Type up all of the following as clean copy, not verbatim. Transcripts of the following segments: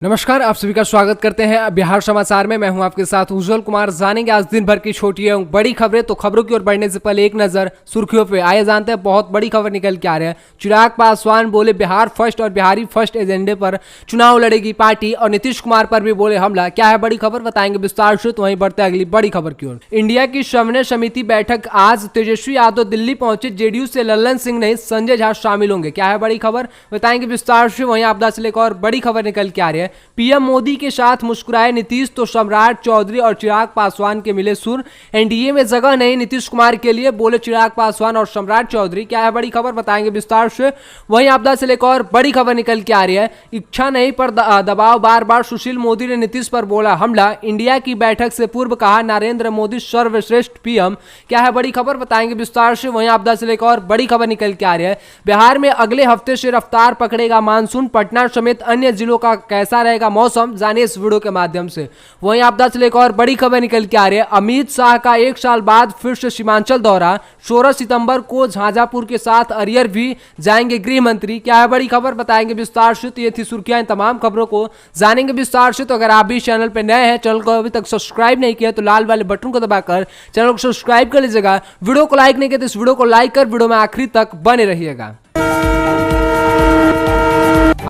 नमस्कार, आप सभी का स्वागत करते हैं बिहार समाचार में। मैं हूं आपके साथ उज्जवल कुमार। जानेंगे आज दिन भर की छोटी एवं बड़ी खबरें। तो खबरों की ओर बढ़ने से पहले एक नजर सुर्खियों पे। आइए जानते हैं बहुत बड़ी खबर निकल के आ रही है। चिराग पासवान बोले बिहार फर्स्ट और बिहारी फर्स्ट एजेंडे पर चुनाव लड़ेगी पार्टी, और नीतीश कुमार पर भी बोले हमला। क्या है बड़ी खबर, बताएंगे विस्तार से। तो वहीं बढ़ते अगली बड़ी खबर की ओर। इंडिया की समन्वय समिति बैठक आज। तेजस्वी यादव दिल्ली पहुंचे, जेडीयू से लल्लन सिंह नहीं संजय झा शामिल होंगे। क्या है बड़ी खबर, बताएंगे विस्तार से। वहीं आपदा से लेकर और बड़ी खबर निकल के आ रही है। पीएम मोदी के साथ मुस्कुराए नीतीश, तो सम्राट चौधरी और चिराग पासवान के मिले सुर। एनडीए में जगह नहीं नीतीश कुमार के लिए, बोले चिराग पासवान और सम्राट चौधरी। क्या है बड़ी खबर, बताएंगे विस्तार से। वहीं आपदा से लेकर और बड़ी खबर निकल के आ रही है। इच्छा नहीं पर दबाव, बार बार सुशील मोदी ने नीतीश पर बोला हमला। इंडिया की बैठक से पूर्व कहा नरेंद्र मोदी सर्वश्रेष्ठ पीएम। क्या है बड़ी खबर, बताएंगे विस्तार से। वहीं आपदा से लेकर और बड़ी खबर निकल के आ रही है। बिहार में अगले हफ्ते से रफ्तार पकड़ेगा मानसून। पटना समेत अन्य जिलों का कैसा रहेगा मौसम, जानिए इस वीडियो के माध्यम से। वहीं आपदा से लेकर और बड़ी खबर निकल के आ रही है। अमित शाह का 1 साल बाद फिर से सीमांचल दौरा। 16 सितंबर को झांझापुर के साथ अरियर भी जाएंगे गृह मंत्री। क्या है बड़ी खबर, बताएंगे विस्तार से। तो ये थी सुर्खियां, इन तमाम खबरों को जानेंगे विस्तार से। तो अगर आप भी चैनल पर नए हैं, चैनल को अभी तक सब्सक्राइब नहीं किया तो लाल वाले बटन को दबाकर चैनल को सब्सक्राइब कर लीजिएगा। वीडियो को लाइक नहीं किया तो इस वीडियो को लाइक कर वीडियो में आखिरी तक बने रहिएगा।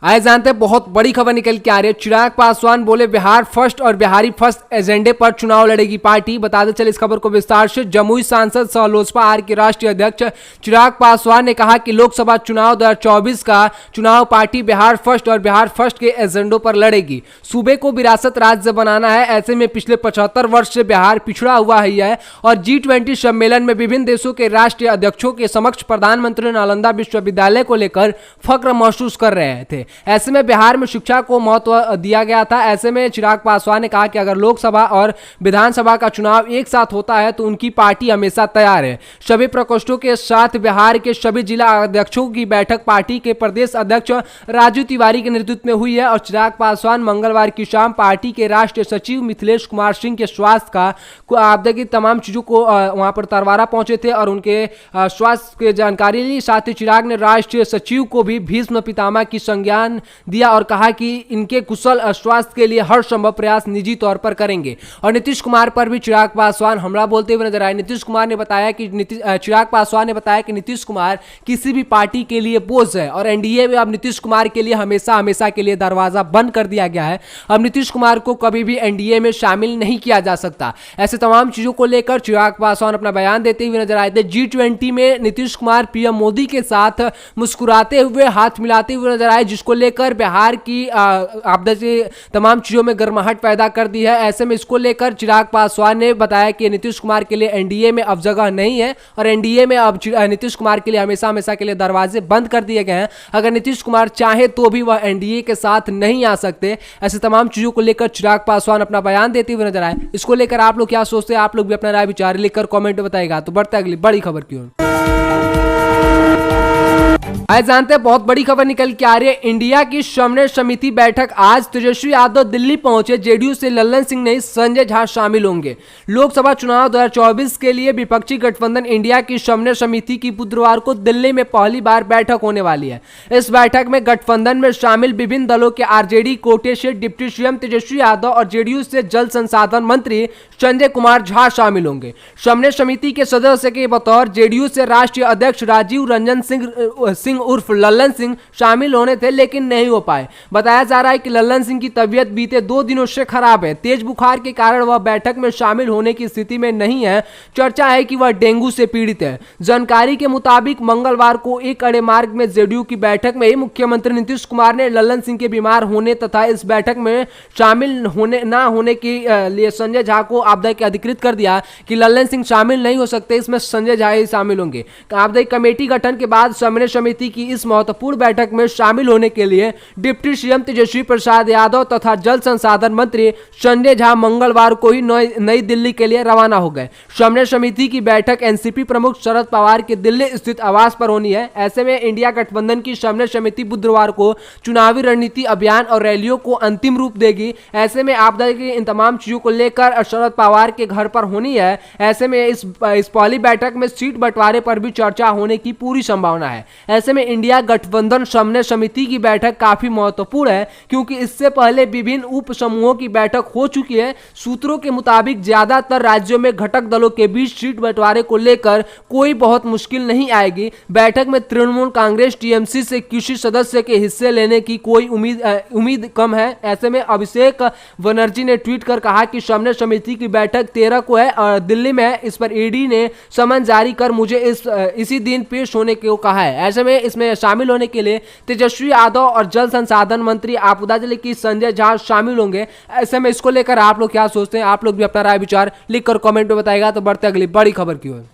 आइए जानते हैं बहुत बड़ी खबर निकल के आ रही है। चिराग पासवान बोले बिहार फर्स्ट और बिहारी फर्स्ट एजेंडे पर चुनाव लड़ेगी पार्टी। बता दें चले इस खबर को विस्तार से। जमुई सांसद सह लोजपा आर के राष्ट्रीय अध्यक्ष चिराग पासवान ने कहा कि लोकसभा चुनाव 2024 का चुनाव पार्टी बिहार फर्स्ट और बिहार फर्स्ट के एजेंडों पर लड़ेगी। सूबे को विरासत राज्य बनाना है। ऐसे में पिछले 75 वर्ष से बिहार पिछड़ा हुआ ही है, और G20 सम्मेलन में विभिन्न देशों के राष्ट्रीय अध्यक्षों के समक्ष प्रधानमंत्री नालंदा विश्वविद्यालय को लेकर फक्र महसूस कर रहे थे। ऐसे में बिहार में शिक्षा को महत्व दिया गया था। ऐसे में चिराग पासवान ने कहा कि अगर लोकसभा और विधानसभा का चुनाव एक साथ होता है तो उनकी पार्टी हमेशा तैयार है। सभी प्रकोष्ठों के साथ बिहार के सभी जिला अध्यक्षों की बैठक पार्टी के प्रदेश अध्यक्ष राजू तिवारी के नेतृत्व में हुई है, और चिराग पासवान मंगलवार की शाम पार्टी के राष्ट्रीय सचिव मिथिलेश कुमार सिंह के स्वास्थ्य का आपदा की तमाम चीजों को वहां पर तरवारा पहुंचे थे और उनके स्वास्थ्य की जानकारी ली। साथ ही चिराग ने राष्ट्रीय सचिव को भी भीष्म पितामह की संज्ञान दिया और कहा कि इनके कुशल स्वास्थ्य के लिए हर संभव प्रयास निजी तौर पर करेंगे। और नीतीश कुमार पर भी चिराग पासवान हमला बोलते हुए नजर आए। नीतीश कुमार ने बताया कि चिराग पासवान ने बताया कि नीतीश कुमार किसी भी पार्टी के लिए बोझ है, और एनडीए में अब नीतीश कुमार के लिए हमेशा के लिए दरवाजा बंद कर दिया गया है। अब नीतीश कुमार को कभी भी एनडीए में शामिल नहीं किया जा सकता। ऐसे तमाम चीजों को लेकर चिराग पासवान अपना बयान देते हुए नजर आए थे। G20 में नीतीश कुमार पीएम मोदी के साथ मुस्कुराते हुए हाथ मिलाते हुए नजर आए, जिसको लेकर बिहार की आपदा से तमाम चीजों में गर्माहट पैदा कर दी है। ऐसे में इसको लेकर चिराग पासवान ने बताया कि नीतीश कुमार के लिए एनडीए में अब जगह नहीं है, और एनडीए में अब नीतीश कुमार के लिए हमेशा के लिए दरवाजे बंद कर दिए गए हैं। अगर नीतीश कुमार चाहे तो भी वह एनडीए के साथ नहीं आ सकते। ऐसे तमाम चीजों को लेकर चिराग पासवान अपना बयान देते हुए नजर आए। इसको लेकर आप लोग क्या सोचते हैं, आप लोग भी अपना राय विचार लिखकर कमेंट में बताइएगा। तो बढ़ते अगली बड़ी खबर की ओर। आज जानते हैं बहुत बड़ी खबर निकल के आ रही है। इंडिया की समन्वय समिति बैठक आज। तेजस्वी यादव दिल्ली पहुंचे, जेडीयू से लल्लन सिंह नहीं संजय झा शामिल होंगे। लोकसभा चुनाव 2024 के लिए विपक्षी गठबंधन इंडिया की समन्वय समिति की बुधवार को दिल्ली में पहली बार बैठक होने वाली है। इस बैठक में गठबंधन में शामिल विभिन्न दलों के आरजेडी कोटे से डिप्टी सीएम तेजस्वी यादव और जेडीयू से जल संसाधन मंत्री संजय कुमार झा शामिल होंगे। समन्वय समिति के सदस्य के बतौर जेडीयू से राष्ट्रीय अध्यक्ष राजीव रंजन सिंह उर्फ लल्लन सिंह शामिल होने थे, लेकिन नहीं हो पाए। बताया जा रहा है कि लल्लन सिंह की तबीयत बीते 2 दिनों से खराब है। तेज बुखार के कारण वह बैठक में शामिल होने की स्थिति में नहीं है। चर्चा है कि वह डेंगू से पीड़ित है। जानकारी के मुताबिक मंगलवार को एक अड़े मार्ग में जेडीयू की बैठक में मुख्यमंत्री नीतीश कुमार ने लल्लन सिंह के बीमार होने तथा इस बैठक में शामिल होने के लिए संजय झा को आपदा के अधिकृत कर दिया कि लल्लन सिंह शामिल नहीं हो सकते, इसमें संजय झा ही शामिल होंगे। आपदा कमेटी गठन के बाद समन्वय समिति की इस महत्वपूर्ण बैठक में शामिल होने के लिए डिप्टी सीएम तेजस्वी प्रसाद यादव तथा जल संसाधन मंत्री संजय झा मंगलवार को ही नई दिल्ली के लिए रवाना हो गए। समन्वय समिति की बैठक एनसीपी प्रमुख शरद पवार के दिल्ली स्थित आवास पर होनी है। ऐसे में इंडिया गठबंधन की समन्वय समिति बुधवार को चुनावी रणनीति, अभियान और रैलियों को अंतिम रूप देगी। ऐसे में आपदा की इन तमाम चीजों को लेकर शरद पवार के घर पर होनी है। ऐसे में इस पहली बैठक में सीट बंटवारे पर भी चर्चा होने की पूरी संभावना है। ऐसे में में इंडिया गठबंधन समन्वय समिति की बैठक काफी महत्वपूर्ण है, क्योंकि इससे पहले विभिन्न उप समूहों की बैठक हो चुकी है। सूत्रों के मुताबिक ज्यादातर राज्यों में घटक दलों के बीच सीट बंटवारे को लेकर कोई बहुत मुश्किल नहीं आएगी। बैठक में तृणमूल कांग्रेस टीएमसी से किसी सदस्य के हिस्से लेने की कोई उम्मीद कम है। ऐसे में अभिषेक बनर्जी ने ट्वीट कर कहा कि समन्वय समिति की बैठक 13 को है और दिल्ली में है। इस पर ईडी ने समन जारी कर मुझे इसी दिन पेश होने को कहा है। ऐसे में इसमें शामिल होने के लिए तेजस्वी यादव और जल संसाधन मंत्री आपदा जल की संजय झा शामिल होंगे। ऐसे में इसको लेकर आप लोग क्या सोचते हैं? आप लोग भी अपना राय विचार लिखकर कमेंट में बताएगा। तो बढ़ते अगली बड़ी खबर की ओर।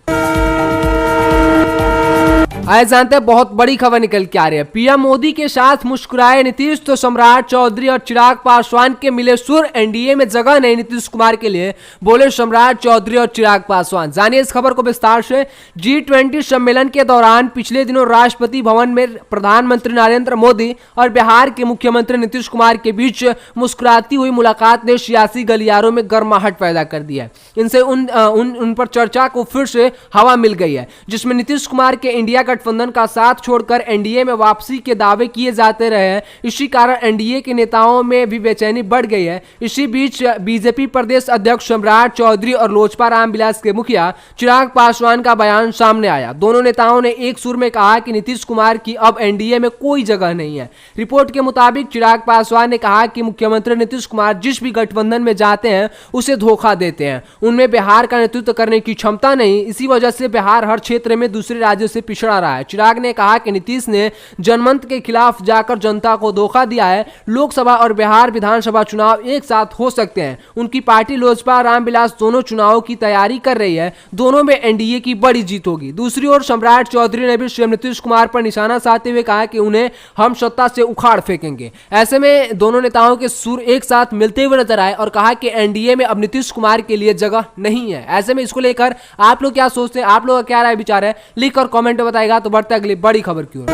आइए जानते हैं बहुत बड़ी खबर निकल के आ रही है। पीएम मोदी के साथ मुस्कुराए नीतीश तो सम्राट चौधरी और चिराग पासवान के मिले सुर। एनडीए में जगह नहीं नीतीश कुमार के लिए, बोले सम्राट चौधरी और चिराग पासवान। जानिए इस खबर को विस्तार से। G20 सम्मेलन के दौरान पिछले दिनों राष्ट्रपति भवन में प्रधानमंत्री नरेंद्र मोदी और बिहार के मुख्यमंत्री नीतीश कुमार के बीच मुस्कुराती हुई मुलाकात ने सियासी गलियारों में गर्माहट पैदा कर दी है। इनसे उन पर चर्चा को फिर से हवा मिल गई है, जिसमें नीतीश कुमार के इंडिया गठबंधन का साथ छोड़कर एनडीए में वापसी के दावे किए जाते रहे हैं। इसी कारण एनडीए के नेताओं में भी बेचैनी बढ़ गई है। इसी बीच बीजेपी प्रदेश अध्यक्ष सम्राट चौधरी और लोजपा रामविलास के मुखिया चिराग पासवान का बयान सामने आया। दोनों नेताओं ने एक सुर में कहा कि नीतीश कुमार की अब एनडीए में कोई जगह नहीं है। रिपोर्ट के मुताबिक चिराग पासवान ने कहा कि मुख्यमंत्री नीतीश कुमार जिस भी गठबंधन में जाते हैं उसे धोखा देते हैं। उनमें बिहार का नेतृत्व करने की क्षमता नहीं, इसी वजह से बिहार हर क्षेत्र में दूसरे राज्यों से पिछड़ा रहा है। चिराग ने कहा कि नीतीश ने जनमत के खिलाफ जाकर जनता को धोखा दिया है। लोकसभा और बिहार विधानसभा चुनाव एक साथ हो सकते हैं। उनकी पार्टी लोजपा रामविलास दोनों चुनावों की तैयारी कर रही है। दोनों में एनडीए की बड़ी जीत होगी। दूसरी ओर सम्राट चौधरी ने भी सीएम नीतीश कुमार पर निशाना साधते हुए कहा कि उन्हें हम सत्ता से उखाड़ फेंकेंगे। ऐसे में दोनों नेताओं के सुर एक साथ मिलते हुए नजर आए और कहा कि एनडीए में अब नीतीश कुमार के लिए जगह नहीं है। ऐसे में इसको लेकर आप लोग क्या सोचते हैं? आप लोग का क्या राय विचार है? लिखकर कमेंट में बताएगा। तो बढ़ते अगली बड़ी खबर की ओर।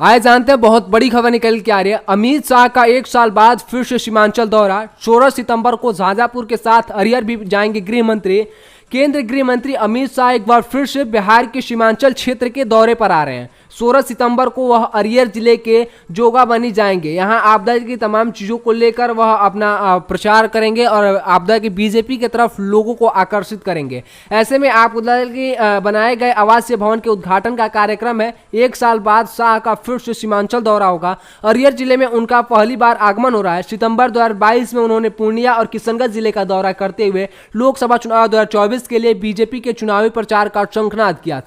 आइए जानते हैं बहुत बड़ी खबर निकल के आ रही है। अमित शाह का 1 साल बाद फिर से सीमांचल दौरा। 16 सितंबर को शाहजहांपुर के साथ अरियर भी जाएंगे गृह मंत्री। केंद्रीय गृह मंत्री अमित शाह एक बार फिर से बिहार के सीमांचल क्षेत्र के दौरे पर आ रहे हैं। 16 सितंबर को वह अरियर जिले के जोगाबनी जाएंगे। यहां आपदा की तमाम चीजों को लेकर वह अपना प्रचार करेंगे और आपदा की बीजेपी की तरफ लोगों को आकर्षित करेंगे। ऐसे में आपदा के बनाए गए आवासीय भवन के उद्घाटन का कार्यक्रम है। 1 साल बाद शाह का फिर से सीमांचल दौरा होगा। अरियर जिले में उनका पहली बार आगमन हो रहा है। सितंबर 2022 में उन्होंने पूर्णिया और किशनगंज जिले का दौरा करते हुए लोकसभा चुनाव 2024 के लिए बीजेपी के चुनावी प्रचार का शंखनाद किया था।